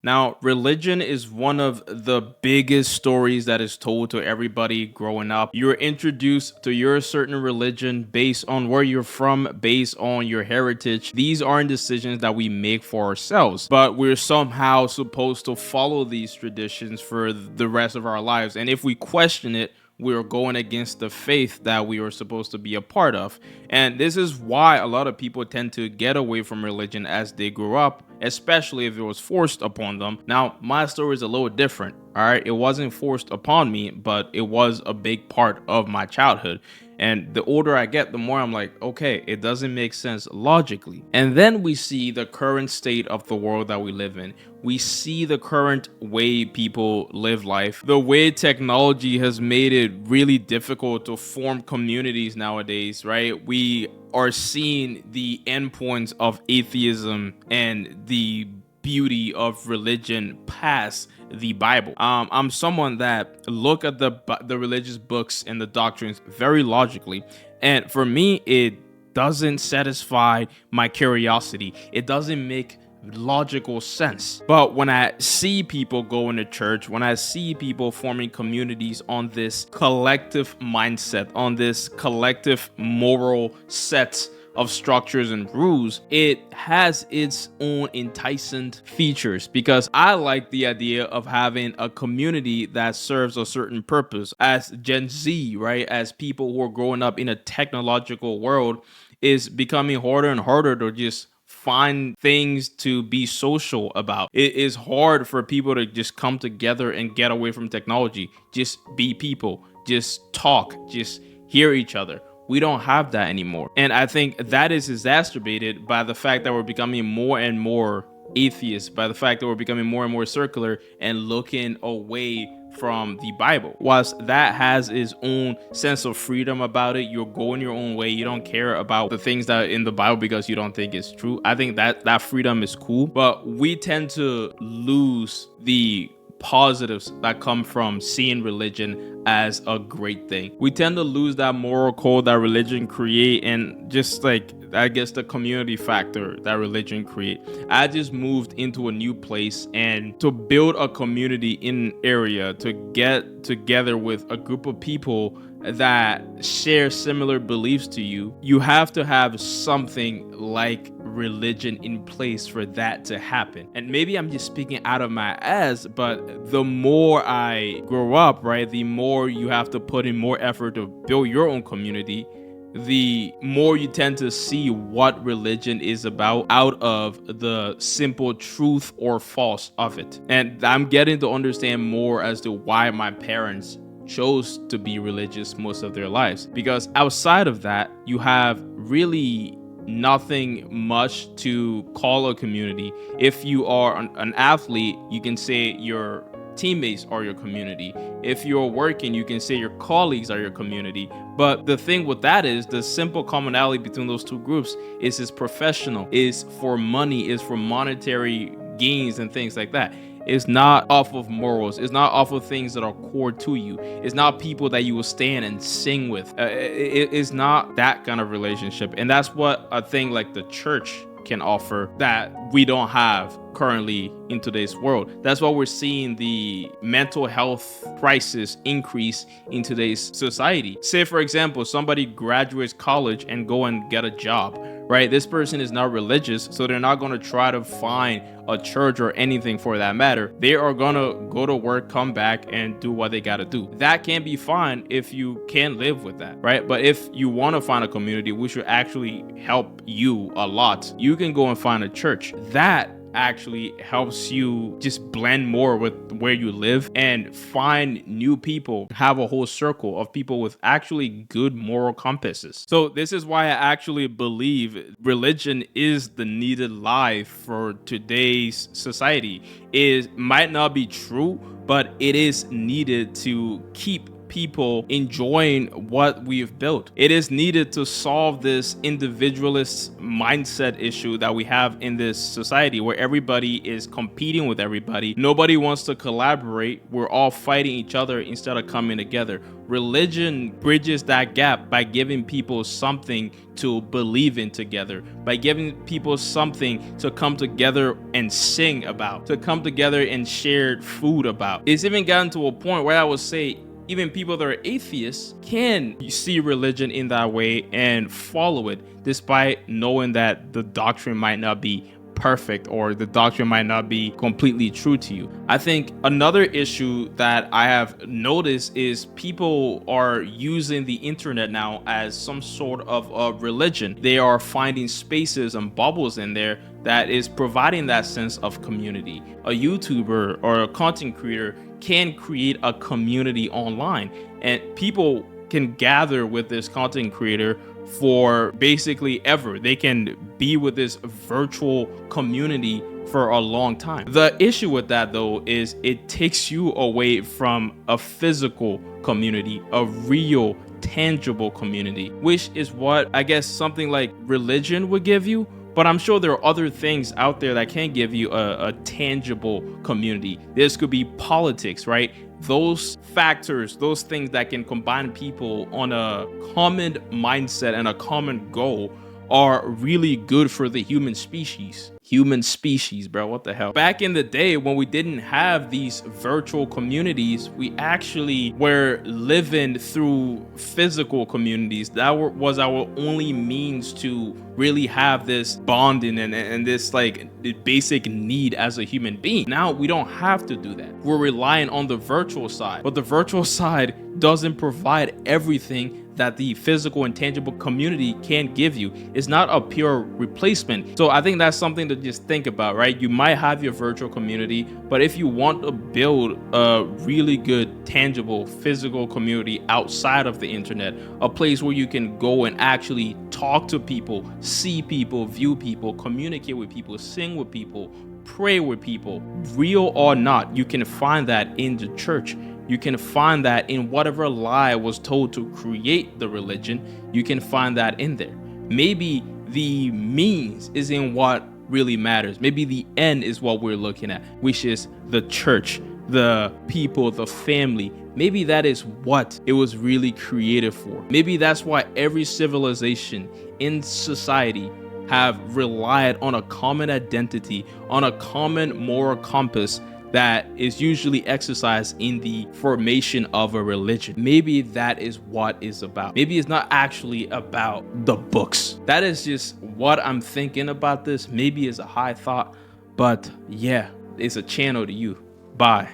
Now, religion is one of the biggest stories that is told to everybody growing up. You're introduced to your certain religion based on where you're from, based on your heritage. These aren't decisions that we make for ourselves, but we're somehow supposed to follow these traditions for the rest of our lives. And if we question it, we're going against the faith that we are supposed to be a part of. And this is why a lot of people tend to get away from religion as they grow up, especially if it was forced upon them. Now, my story is a little different. All right, it wasn't forced upon me, but it was a big part of my childhood. And the older I get, the more I'm like, okay, it doesn't make sense logically. And then we see the current state of the world that we live in. We see the current way people live life. The way technology has made it really difficult to form communities nowadays, right? We are seeing the endpoints of atheism and the beauty of religion past the Bible. I'm someone that look at the religious books and the doctrines very logically, and for me, it doesn't satisfy my curiosity. It doesn't make logical sense. But when I see people going to church, when I see people forming communities on this collective mindset, on this collective moral set of structures and rules, it has its own enticing features, because I like the idea of having a community that serves a certain purpose. As Gen Z, right, as people who are growing up in a technological world, is becoming harder and harder to just find things to be social about. It is hard for people to just come together and get away from technology. Just be people, just talk, just hear each other. We don't have that anymore. And I think that is exacerbated by the fact that we're becoming more and more atheists, by the fact that we're becoming more and more circular and looking away from the Bible. Whilst that has its own sense of freedom about it, you're going your own way. You don't care about the things that are in the Bible because you don't think it's true. I think that freedom is cool, but we tend to lose the positives that come from seeing religion as a great thing. We tend to lose that moral code that religion create, and just like, I guess, the community factor that religion create. I just moved into a new place, and to build a community in an area, to get together with a group of people that share similar beliefs to you, you have to have something like religion in place for that to happen. And maybe I'm just speaking out of my ass, but the more I grow up, right, the more you have to put in more effort to build your own community, the more you tend to see what religion is about out of the simple truth or false of it. And I'm getting to understand more as to why my parents chose to be religious most of their lives, because outside of that, you have really nothing much to call a community. If you are an athlete, you can say your teammates are your community. If you're working, you can say your colleagues are your community. But the thing with that is, the simple commonality between those two groups is it's professional, is for money, is for monetary gains and things like that. It's not off of morals. It's not off of things that are core to you. It's not people that you will stand and sing with. It's not that kind of relationship. And that's what a thing like the church can offer that we don't have currently in today's world. That's why we're seeing the mental health crisis increase in today's society. Say, for example, somebody graduates college and go and get a job, right? This person is not religious, so they're not going to try to find a church or anything for that matter. They are going to go to work, come back, and do what they got to do. That can be fine if you can live with that, right? But if you want to find a community which will actually help you a lot, you can go and find a church. That actually helps you just blend more with where you live and find new people, have a whole circle of people with actually good moral compasses. So this is why I actually believe religion is the needed life for today's society. It might not be true, but it is needed to keep people enjoying what we've built. It is needed to solve this individualist mindset issue that we have in this society where everybody is competing with everybody. Nobody wants to collaborate. We're all fighting each other instead of coming together. Religion bridges that gap by giving people something to believe in together, by giving people something to come together and sing about, to come together and share food about. It's even gotten to a point where I would say even people that are atheists can see religion in that way and follow it, despite knowing that the doctrine might not be perfect or the doctrine might not be completely true to you. I think another issue that I have noticed is people are using the internet now as some sort of a religion. They are finding spaces and bubbles in there that is providing that sense of community. A YouTuber or a content creator can create a community online, and people can gather with this content creator for basically ever. They can be with this virtual community for a long time. The issue with that though is it takes you away from a physical community, a real tangible community, which is what I guess something like religion would give you. But I'm sure there are other things out there that can give you a tangible community. This could be politics, right? Those factors, those things that can combine people on a common mindset and a common goal are really good for the human species. Human species, bro, what the hell? Back in the day when we didn't have these virtual communities, we actually were living through physical communities. That was our only means to really have this bonding and this like basic need as a human being. Now we don't have to do that. We're relying on the virtual side, but the virtual side doesn't provide everything that the physical and tangible community can give you. It's not a pure replacement. So I think that's something to just think about, right? You might have your virtual community, but if you want to build a really good, tangible, physical community outside of the internet, a place where you can go and actually talk to people, see people, view people, communicate with people, sing with people, pray with people, real or not, you can find that in the church. You can find that in whatever lie was told to create the religion. You can find that in there. Maybe the means is in what really matters. Maybe the end is what we're looking at, which is the church, the people, the family. Maybe that is what it was really created for. Maybe that's why every civilization in society have relied on a common identity, on a common moral compass that is usually exercised in the formation of a religion. Maybe that is what it's about. Maybe it's not actually about the books. That is just what I'm thinking about this. Maybe it's a high thought, but yeah, it's a channel to you. Bye.